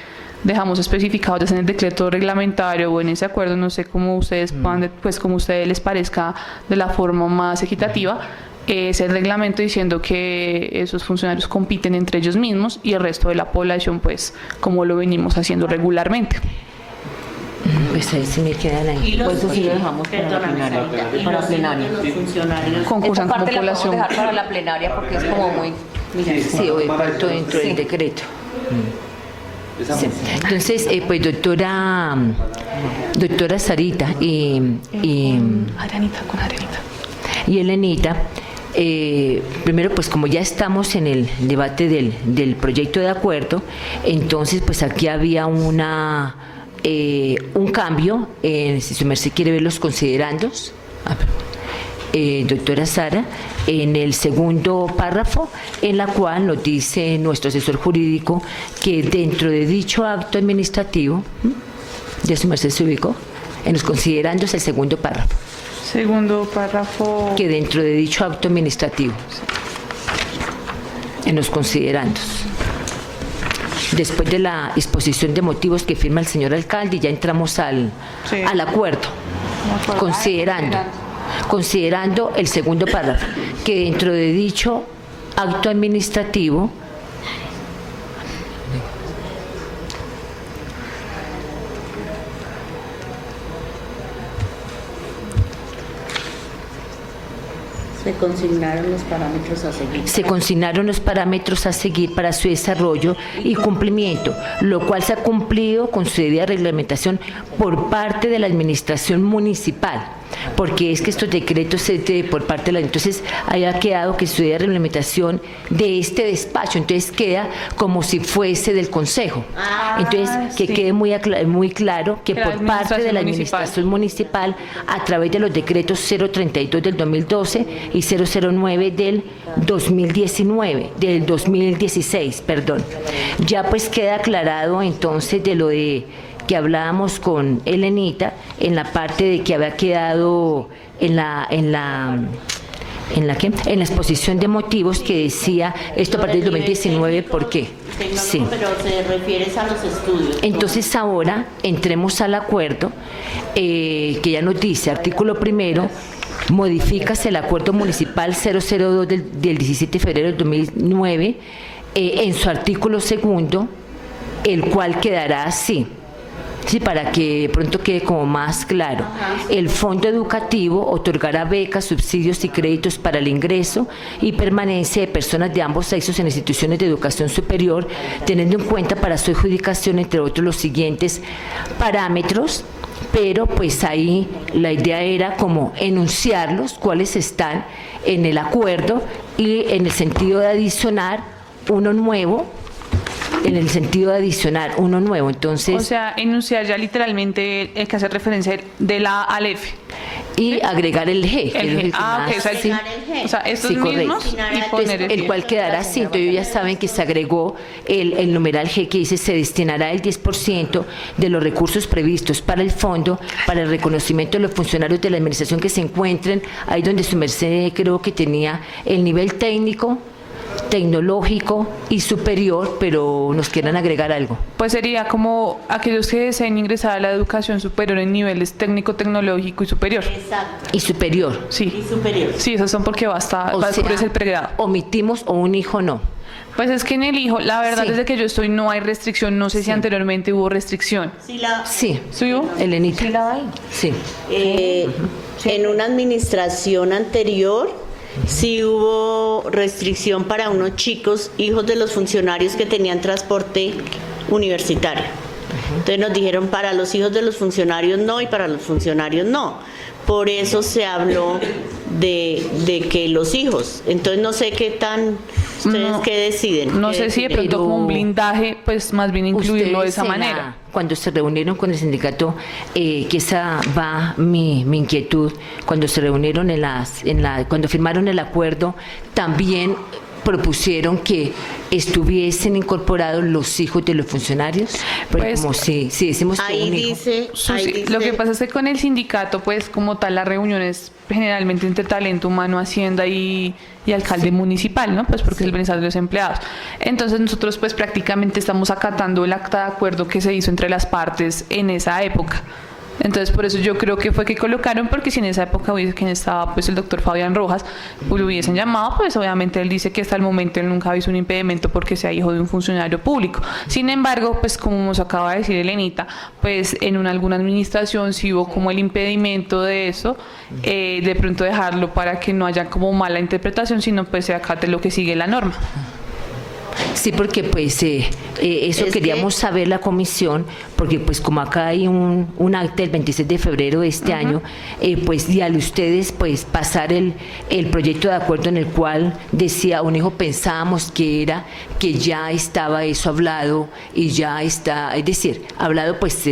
dejamos especificado ya sea en el decreto reglamentario o en ese acuerdo, no sé cómo ustedes puedan, pues como a ustedes les parezca de la forma más equitativa, ese reglamento diciendo que esos funcionarios compiten entre ellos mismos y el resto de la población, pues como lo venimos haciendo regularmente. Pues ahí sí me quedan ahí. Pues eso sí lo dejamos para la plenaria. Para la plenaria. Los funcionarios. Concursan Esta como parte la podemos población. dejar para la plenaria porque es como muy... Sí, o de pronto dentro del decreto. Sí. Entonces, pues doctora Sarita y Elenita, primero pues como ya estamos en el debate del proyecto de acuerdo, entonces pues aquí había un cambio, si su merced quiere ver los considerandos, doctora Sara, en el segundo párrafo, en la cual nos dice nuestro asesor jurídico que dentro de dicho acto administrativo, ya su merced se ubicó, en los considerandos el segundo párrafo, Segundo párrafo. que dentro de dicho acto administrativo, en los considerandos, después de la exposición de motivos que firma el señor alcalde, ya entramos al acuerdo, considerando el segundo párrafo, que dentro de dicho acto administrativo Se consignaron los parámetros a seguir. se consignaron los parámetros a seguir para su desarrollo y cumplimiento, lo cual se ha cumplido con su debida reglamentación por parte de la administración municipal, porque es que estos decretos por parte de la... Entonces, haya quedado que su debida reglamentación de este despacho, entonces queda como si fuese del Consejo. Entonces, que quede muy claro que por parte de la administración municipal, a través de los decretos 032 del 2012 y 009 del 2016, perdón. Ya pues queda aclarado entonces de lo de que hablábamos con Elenita en la parte de que había quedado en la exposición de motivos que decía esto a partir del 2019, ¿por qué? Sí. Pero se refiere a los estudios. Entonces ahora entremos al acuerdo que ya nos dice, artículo primero, modifícase el acuerdo municipal 002 del 17 de febrero del 2009 en su artículo segundo, el cual quedará así. Sí, para que pronto quede como más claro. El fondo educativo otorgará becas, subsidios y créditos para el ingreso y permanencia de personas de ambos sexos en instituciones de educación superior, teniendo en cuenta para su adjudicación, entre otros, los siguientes parámetros, pero pues ahí la idea era como enunciarlos, cuáles están en el acuerdo y en el sentido de adicionar uno nuevo, entonces... O sea, enunciar ya literalmente el que hace referencia de la A al F. Y agregar el G. que es el que ok, más- o sea, sí. o sea, estos Sí, mismos correcto. y poner El cual quedará así. Entonces ellos ya saben que se agregó el numeral G que dice se destinará el 10% de los recursos previstos para el fondo para el reconocimiento de los funcionarios de la administración que se encuentren ahí donde su merced creo que tenía el nivel técnico, tecnológico y superior, pero nos quieran agregar algo. Pues sería como aquellos que deseen ingresar a la educación superior en niveles técnico, tecnológico y superior. Exacto. Y superior. Sí. Y superior. Sí, esos son porque va a descubrirse el pregrado. Omitimos o un hijo no. Pues es que en el hijo, la verdad, Sí. desde que yo estoy no hay restricción. No sé si Sí. anteriormente hubo restricción. Sí, la, Sí. ¿Sí hubo? Elenita. Sí. en una administración anterior sí hubo restricción para unos chicos, hijos de los funcionarios que tenían transporte universitario. Entonces nos dijeron para los hijos de los funcionarios no y para los funcionarios no. Por eso se habló de que los hijos. Entonces no sé qué tan, ustedes No, qué deciden. No ¿Qué sé si de deciden? pronto como un Pero blindaje, pues más bien incluirlo de Ustedes esa en manera. cuando se reunieron con el sindicato, que esa va mi inquietud, cuando se reunieron cuando firmaron el acuerdo, también propusieron que estuviesen incorporados los hijos de los funcionarios, porque Pues, como si decimos que Ahí un hijo, dice, Lo que pasa es que con el sindicato, pues como tal, las reuniones generalmente entre talento humano, Hacienda y alcalde municipal, ¿no? Pues porque es el bienestar de los empleados. Entonces nosotros pues prácticamente estamos acatando el acta de acuerdo que se hizo entre las partes en esa época. Entonces por eso yo creo que fue que colocaron, porque si en esa época hubiese quien estaba pues el doctor Fabián Rojas, pues lo hubiesen llamado, pues obviamente él dice que hasta el momento él nunca ha visto un impedimento porque sea hijo de un funcionario público. Sin embargo, pues como nos acaba de decir Elenita, pues en alguna administración sí hubo como el impedimento de eso, de pronto dejarlo para que no haya como mala interpretación, sino pues se acate lo que sigue la norma. sí, porque pues eso Es queríamos saber la comisión, porque pues como acá hay un acta del 26 de febrero de este año, pues y al ustedes pues pasar el proyecto de acuerdo en el cual decía un hijo, pensábamos que era que ya estaba eso hablado y ya está, es decir, hablado pues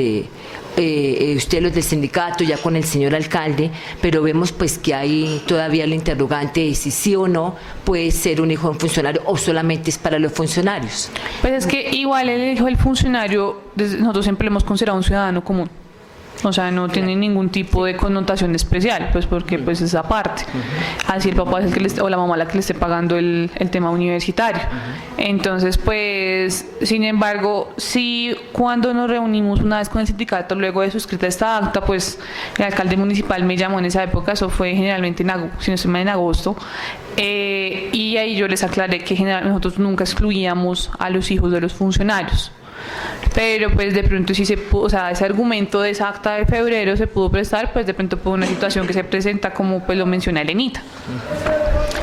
ustedes los del sindicato ya con el señor alcalde, pero vemos pues que hay todavía la interrogante de si sí o no puede ser un hijo de un funcionario o solamente es para los funcionarios. Pues es que igual el hijo del funcionario, nosotros siempre lo hemos considerado un ciudadano común. O sea, no tiene ningún tipo de connotación especial, pues porque pues es aparte. Así el papá es el que o la mamá la que le esté pagando el tema universitario. Entonces, pues, sin embargo, sí, cuando nos reunimos una vez con el sindicato, luego de suscrita esta acta, pues el alcalde municipal me llamó en esa época, eso fue generalmente si no estoy mal, en agosto, y ahí yo les aclaré que nosotros nunca excluíamos a los hijos de los funcionarios. Pero pues de pronto sí se pudo, o sea, ese argumento de esa acta de febrero se pudo prestar, pues de pronto por una situación que se presenta como pues lo menciona Elenita.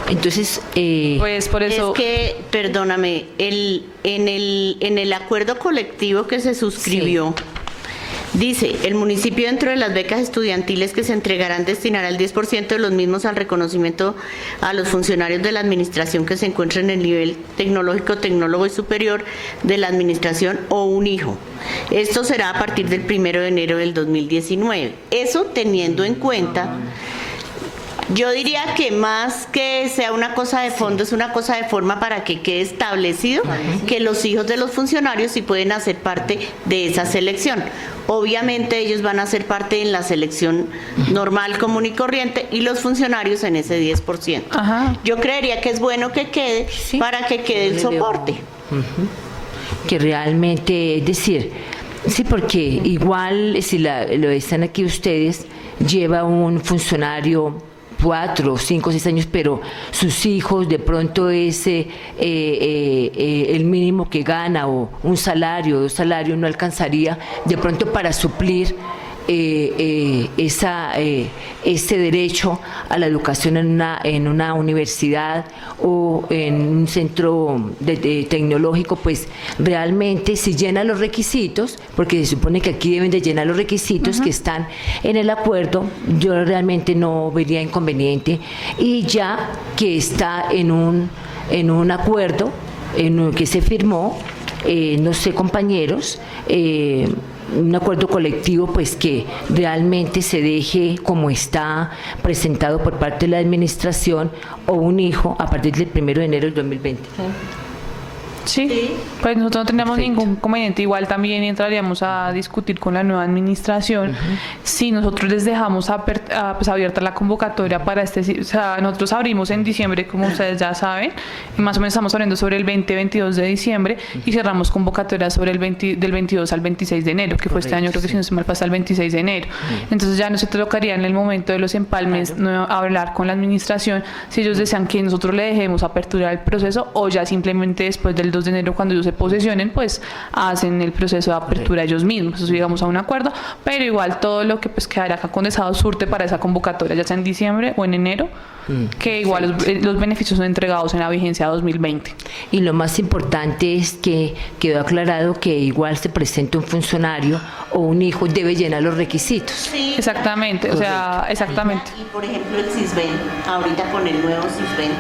Entonces, Pues por eso... Es que, perdóname, en el acuerdo colectivo que se suscribió, dice, el municipio dentro de las becas estudiantiles que se entregarán destinará el 10% de los mismos al reconocimiento a los funcionarios de la administración que se encuentren en el nivel tecnológico, tecnólogo y superior de la administración o un hijo. Esto será a partir del 1 de enero del 2019. Eso teniendo en cuenta... Yo diría que más que sea una cosa de fondo, es una cosa de forma para que quede establecido que los hijos de los funcionarios sí pueden hacer parte de esa selección. Obviamente ellos van a ser parte en la selección normal, común y corriente, y los funcionarios en ese 10%. Ajá. Yo creería que es bueno que quede para que quede el soporte. que realmente, es decir, sí, porque igual si lo están aquí ustedes, lleva un funcionario 4, 5, 6 años, pero sus hijos de pronto es el mínimo que gana o un salario, 2 salarios no alcanzaría de pronto para suplir ese derecho a la educación en una universidad o en un centro tecnológico. Pues realmente si llena los requisitos, porque se supone que aquí deben de llenar los requisitos que están en el acuerdo, yo realmente no vería inconveniente, y ya que está en un acuerdo que se firmó, no sé, compañeros, un acuerdo colectivo, pues que realmente se deje como está presentado por parte de la administración o un hijo a partir del 1 de enero del 2020. Sí, pues nosotros no tenemos Perfecto. ningún inconveniente. Igual también entraríamos a discutir con la nueva administración si nosotros les dejamos pues abierta la convocatoria para o sea, nosotros abrimos en diciembre, como ustedes ya saben, y más o menos estamos hablando sobre el 20-22 de diciembre, y cerramos convocatoria sobre el del 22 al 26 de enero, que fue este año, creo que si no se mal pasa el 26 de enero. Entonces ya no se tocaría en el momento de los empalmes hablar con la administración si ellos desean que nosotros le dejemos aperturar el proceso, o ya simplemente después del 2 de enero, cuando ellos se posesionen, pues hacen el proceso de apertura ellos mismos. Eso llegamos a un acuerdo, pero igual todo lo que pues quedará acá condensado surte para esa convocatoria, ya sea en diciembre o en enero, que igual los beneficios son entregados en la vigencia 2020. Y lo más importante es que quedó aclarado que igual se presenta un funcionario o un hijo, debe llenar los requisitos. Sí, Exactamente, o sea, exactamente. y por ejemplo el CISBEN, ahorita con el nuevo CISBEN,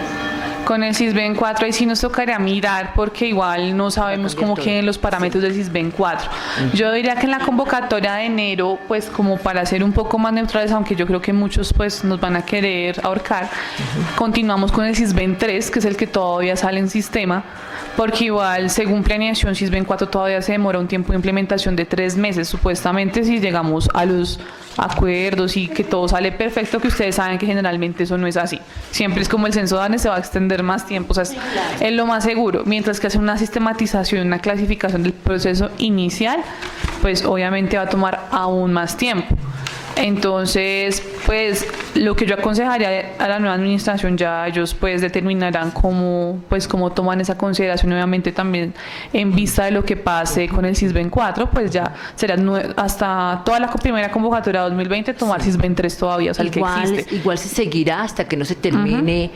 Con el CISBEN 4 ahí sí nos tocaría mirar porque igual no sabemos cómo queden los parámetros del CISBEN 4. Yo diría que en la convocatoria de enero, pues como para ser un poco más neutrales, aunque yo creo que muchos pues nos van a querer ahorcar, continuamos con el CISBEN 3, que es el que todavía sale en sistema, porque igual según planeación CISBEN 4 todavía se demora un tiempo de implementación de 3 meses. Supuestamente si llegamos a los acuerdos y que todo sale perfecto, que ustedes saben que generalmente eso no es así. Siempre es como el censo DANE se va a extender más tiempo, o sea, es lo más seguro. Mientras que hacer una sistematización, una clasificación del proceso inicial, pues obviamente va a tomar aún más tiempo. Entonces, pues lo que yo aconsejaría a la nueva administración, ya ellos pues determinarán cómo toman esa consideración, obviamente también en vista de lo que pase con el CISBEN 4, pues ya será hasta toda la primera convocatoria 2020 tomar CISBEN 3 todavía, o sea, el que existe. Igual se seguirá hasta que no se termine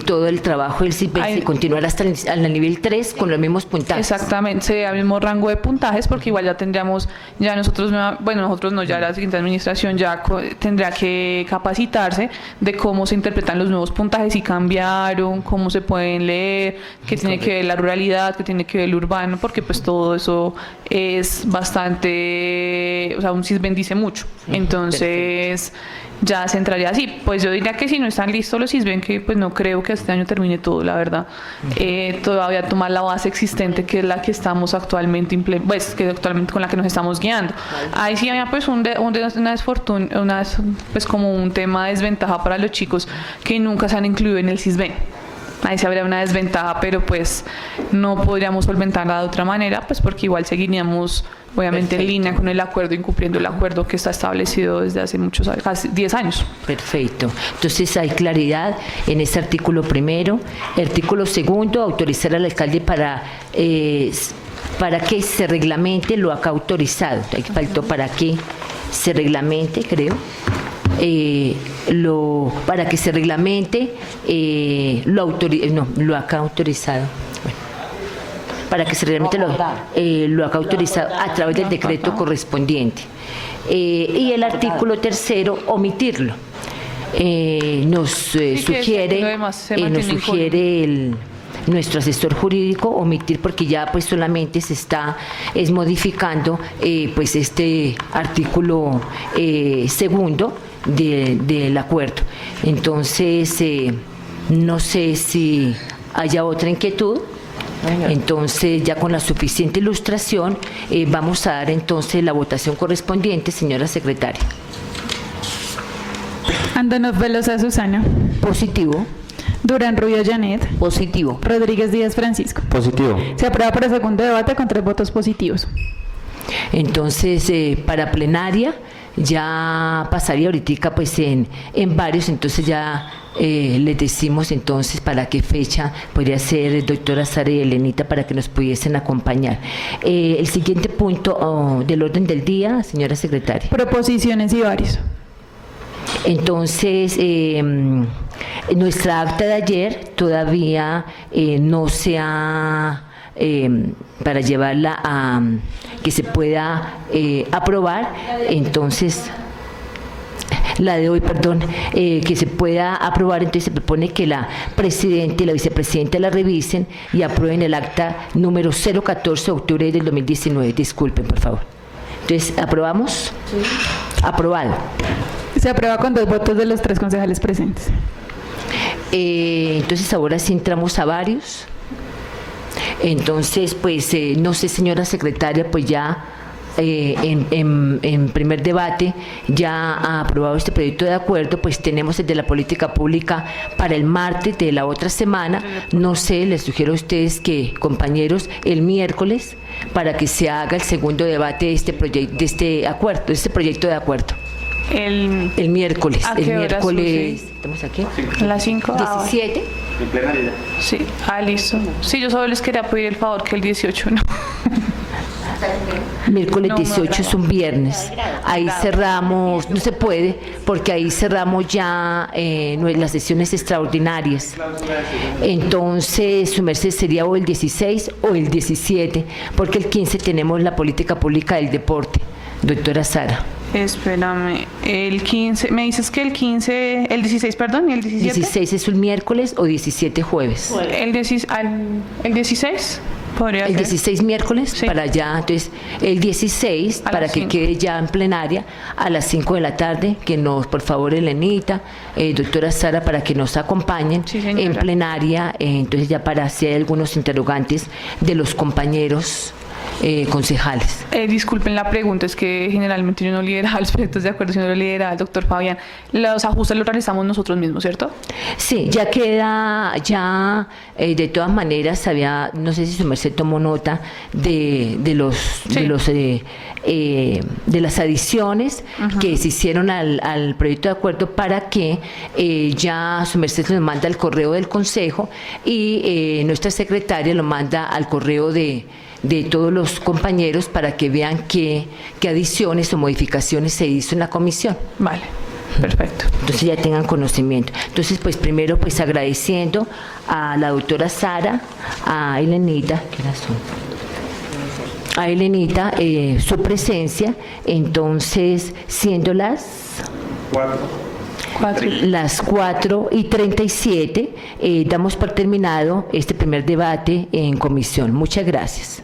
todo el trabajo del CISBEN, se continuará hasta el nivel 3 con los mismos puntajes. Exactamente, sería el mismo rango de puntajes, porque igual ya tendríamos, ya nosotros no, ya la siguiente administración ya tendrá que capacitarse de cómo se interpretan los nuevos puntajes, si cambiaron, cómo se pueden leer, qué tiene que ver la ruralidad, qué tiene que ver el urbano, porque pues todo eso es bastante, o sea, un CISBEN dice mucho. Entonces ya se entraría así. Pues yo diría que si no están listos los CISBEN, que pues no creo que este año termine todo, la verdad, todavía tomar la base existente, que es la que estamos actualmente con la que nos estamos guiando. Ahí sí había pues una desfortuna, pues como un tema de desventaja para los chicos que nunca se han incluido en el CISBEN. Ahí sí habría una desventaja, pero pues no podríamos solventarla de otra manera, pues porque igual seguiríamos obviamente en línea con el acuerdo, incumpliendo el acuerdo que está establecido desde hace muchos años, casi 10 años. Perfecto. Entonces hay claridad en este artículo primero. El artículo segundo, autorizar al alcalde para que se reglamente lo acá autorizado. Ahí faltó para que se reglamente, creo. Para que se reglamente lo acá autorizado. Para que se reglamente lo acá autorizado a través del decreto correspondiente. Y el artículo tercero, omitirlo. Nos sugiere nuestro asesor jurídico omitir, porque ya pues solamente se está modificando pues este artículo segundo del acuerdo. Entonces no sé si haya otra inquietud. Entonces, ya con la suficiente ilustración, vamos a dar entonces la votación correspondiente, señora secretaria. Antonov Velosa Susana. Positivo. Durán Rubio Janet. Positivo. Rodríguez Díaz Francisco. Positivo. Se aprueba para segundo debate con 3 votos positivos. Entonces, para plenaria, ya pasaría ahorita pues en varios, entonces ya les decimos entonces para qué fecha podría ser doctora Sara y Elenita para que nos pudiesen acompañar. El siguiente punto del orden del día, señora secretaria. Proposiciones y varios. Entonces, nuestra acta de ayer todavía no se ha, para llevarla a que se pueda aprobar, entonces la de hoy, que se pueda aprobar, entonces se propone que la presidenta y la vicepresidenta la revisen y aprueben el acta número 014 de octubre del 2019. Disculpen, por favor. Entonces, ¿aprobamos? Sí. Aprobado. Se aprueba con 2 votos de los 3 concejales presentes. Entonces, ahora sí entramos a varios. Entonces, pues, no sé, señora secretaria, pues ya en primer debate ya ha aprobado este proyecto de acuerdo, pues tenemos el de la política pública para el martes de la otra semana. No sé, les sugiero a ustedes que, compañeros, el miércoles, para que se haga el segundo debate de este proyecto de acuerdo. El miércoles. ¿A qué hora, ¿estamos aquí? A las 5. 17. En plenaria. Sí, listo. Sí, yo solo les quería pedir el favor que el 18 no. Miércoles 18 es un viernes. Ahí cerramos, no se puede, porque ahí cerramos ya las sesiones extraordinarias. Entonces, su merced sería o el 16 o el 17, porque el 15 tenemos la política pública del deporte. Doctora Sara. Espérame, el 15, me dices que el 15, el 16, perdón, y el 17. 16 es un miércoles o 17 jueves. El 16 podría El ser. 16 miércoles Sí. para allá, entonces el 16 A para las que 5. quede ya en plenaria a las 5 de la tarde, que nos, por favor, Elenita, doctora Sara, para que nos acompañen Sí, señora. en plenaria, entonces ya para si hay algunos interrogantes de los compañeros concejales. Disculpen la pregunta, es que generalmente yo no lideraba los proyectos de acuerdo, sino lo lideraba el doctor Fabián. Los ajustes los realizamos nosotros mismos, ¿cierto? Sí, ya queda, de todas maneras, había, no sé si su merced tomó nota de las adiciones que se hicieron al proyecto de acuerdo para que ya su merced nos manda al correo del consejo y nuestra secretaria lo manda al correo de todos los compañeros para que vean qué adiciones o modificaciones se hizo en la comisión. Vale, perfecto. Entonces ya tengan conocimiento. Entonces, pues primero, pues agradeciendo a la doctora Sara, a Elenita, ¿qué horas son? A Elenita su presencia, entonces siendo las 4:37, damos por terminado este primer debate en comisión. Muchas gracias.